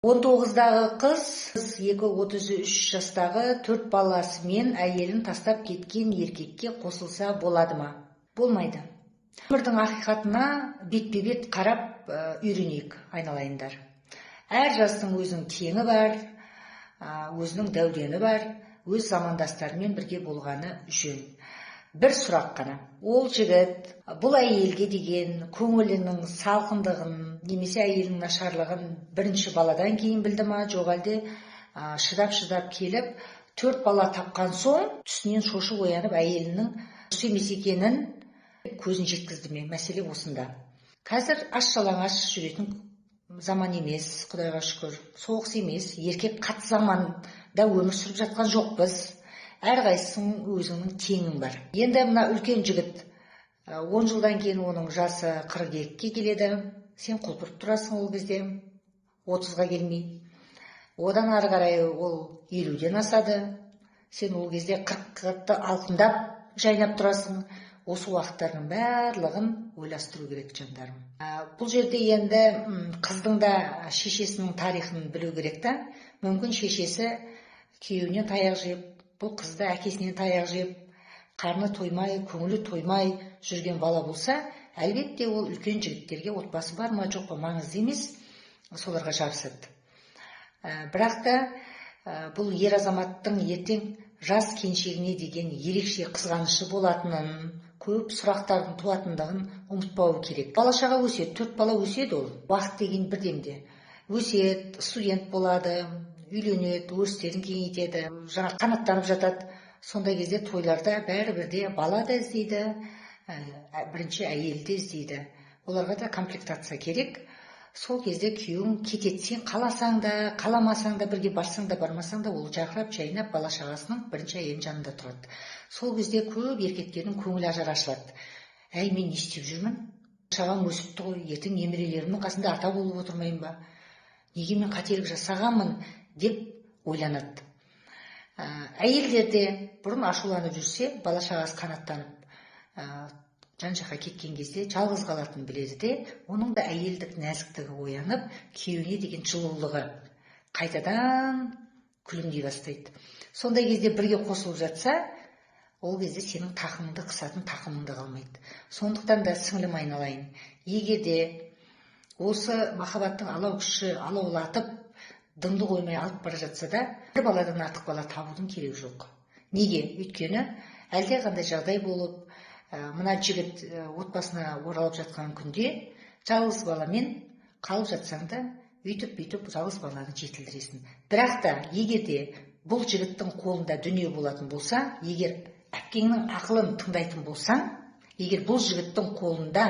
19-дағы қыз 2-33 жастағы 4 баласымен әйелін тастап кеткен еркекке қосылса болады ма? Болмайды. Өмірдің ақиқатына бетпе-бет қарап үйренейік, айналайындар. Әр жастың өзінің теңі бар, өзінің дәурені бар, өз замандастарымен бірге болғаны жөн. Бір сұрақ қана. Ол жігіт бұл әйелге деген көңілінің салқындығын, немесе әйелінің нашарлығын бірінші баладан кейін білді ма, жоқ әлде шыдап келіп 4 бала тапқан соң түсінен шошып оянып әйелінің дұрыс емес екенін көзін жеткізді ме? Мәселе осында. Қазір аш-жалаңаш жүретін заман емес, Құдайға шүкір. Соғыс емес, еркек қат заманда өмір сүріп жатқан жоқпыз. Әрқайсының өзінің теңің бар. Енді мына үлкен жігіт 10 жылдан кейін оның жасы 42-ке келеді. Сен құлпырып тұрасың ол кезде, 30-ға келмей. Одан ары қарай ол 50-ден асады. Сен ол кезде 40-ты алқымдап жайнап тұрасың. Осы уақыттардың барлығын ойластыру керек, жандарым. Бұл жерде енді қыздың да шешесінің тарихын білу керек та. Мүмкін шешесі күйеуінен таяқ жеп, бұл қызды әкесінен таяқ жеп, қарны тоймай, көңілі тоймай жүрген бала болса, әлбетте ол үлкен жігіттерге отбасы бар ма, жоқ па, маңызды емес, соларға жабысады. Бірақ та бұл ер азаматтың ертең жас келіншегіне деген ерекше қызғанышы болатынын, көп сұрақтардың туатындығын ұмытпау керек. Бала-шаға өседі, 4 бала өседі ол. Уақыт деген бірдемде. Өседі, студент болады, үйленеді, өрістерін кеңейтеді, жаңа қанаттанып жатады. Сондай кезде тойларда бәрібірде бала да іздейді, бірінші әйелді іздейді. Оларға да комплектация керек. Сол кезде күйеуің кетеді, сен қаласаң да, қаламасаң да, бірге барсаң да, бармасаң да, ол жарқырап, жайнап, бала-шағасының бірінші әйелінің жанында тұрады. Сол кезде көп еркектердің көңілі ажар ашылады. Әй, мен не істеп жүрмін? Шағам өсіпті ғой, ертең немерелерімнің қасында ата болып отырмайын ба? Неге мен қателік жасағанмын деп ойланады. Әйелдерде бұрын ашуланып жүрсе, бала-шағасы қанаттанып, жан-жаққа кеткен кезде жалғыз қалатынын біледі де, оның да әйелдік нәзіктігі оянып, күйеуіне деген жылулығы қайтадан күлімдей бастайды. Сондай кезде бірге қосылып жатса, ол кезде сенің тақымыңды қысатын тақымыңды қалмайды. Сондықтан да сіңлім айналайын, егерде осы махаббаттың алау күші алаулатып, дымды қоймай алып бара жатса да, бір баладан артық бала табудың керек жоқ. Неге? Өйткені әлде қандай жағдай болып, мына жігіт отбасына оралып жатқан күнде жалғыз баламен қалып жатсаң да, өйтіп жалғыз баланы жетілдіресің. Бірақ та егерде бұл жігіттің қолында дүние болатын болса, егер әпкеңнің ақылын тыңдайтын болсаң, егер бұл жігіттің қолында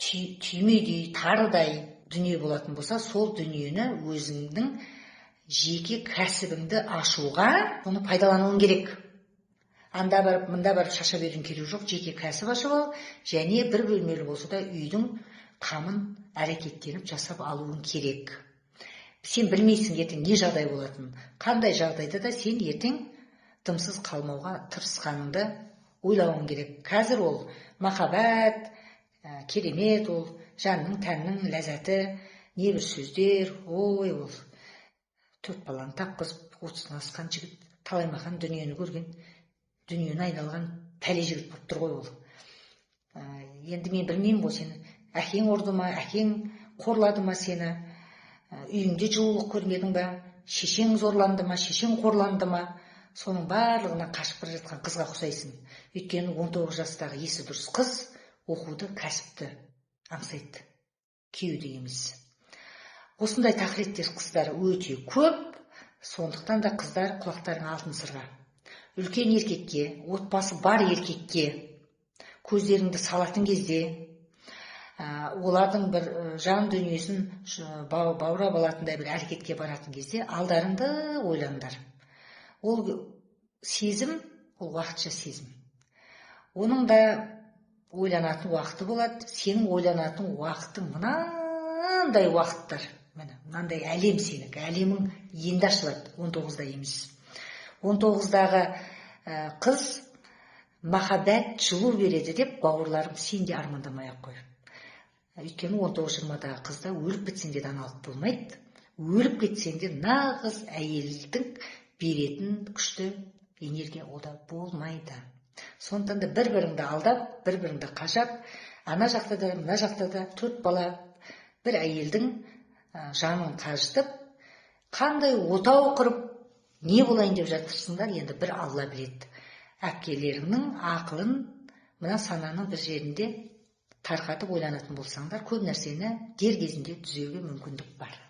түймедей, тарыдай дүние болатын болса, сол дүниені өзіңнің жеке кәсібіңді ашуға оны пайдалануың керек. Анда барып, мында барып шаша беруің керек жоқ, жеке кәсіп ашып ал, және бір бөлмелі болса да үйдің қамын әрекеттеніп жасап алуың керек. Сен білмейсің ертең не жағдай болатынын. Қандай жағдайда да сен ертең дымсыз қалмауға тырысқаныңды ойлауың керек. Қазір ол махаббат, керемет, ол жанның, тәннің ләззаты, небір сөздер, ой, ол 4 баланы тапқызып, 30-дан асқан жігіт, талаймаған дүниені көрген, дүниені айналған пәле жігіт болып тұр ғой ол. Енді мен білмеймін ғой, сені әкең ұрды ма, әкең қорлады ма сені, үйіңде жылулық көрмедің ба, шешең зорланды ма, шешең қорланды ма, соның барлығына қашып бара жатқан қызға ұқсайсың. Өйткені 19 жастағы есі дұрыс қыз оқуды, кәсіпті аңсайды, күйеуді емес. Осындай тақыреттер қыздар өте көп, сондықтан да қыздар құлақтарың алтын сырға. Үлкен еркекке, отбасы бар еркекке көздеріңді салатын кезде, олардың бір жан дүниесін баурап алатындай бір әрекетке баратын кезде алдарыңды ойлаңдар. Ол сезім, ол уақытша сезім. Оның да ойланатын уақыты болады, сенің ойланатын уақытың мынандай уақыттар. Мынандай әлем сенікі, әлемің енді ашылады, 19-да емес. 19-дағы қыз махаббат жылу береді деп, бауырларым, сен де армандамай ақ қой. Өйткені 19-20-дағы қызда өліп бітсең де даналық болмайды. өліп кетсең де нағыз әйелдің беретін күшті энергия ода болмайды. Сондықтан да бір-біріңді алдап, бір-біріңді қажап, ана жақта да, мына жақта да 4 бала бір әйелдің жанын қажытып, қандай отау құрып, не болайын деп жатырсыңдар, енді бір Алла біледі. Әпкелеріңнің ақылын мына сананың бір жерінде тарқатып ойланатын болсаңдар, көп нәрсені дер кезінде түзеуге мүмкіндік бар.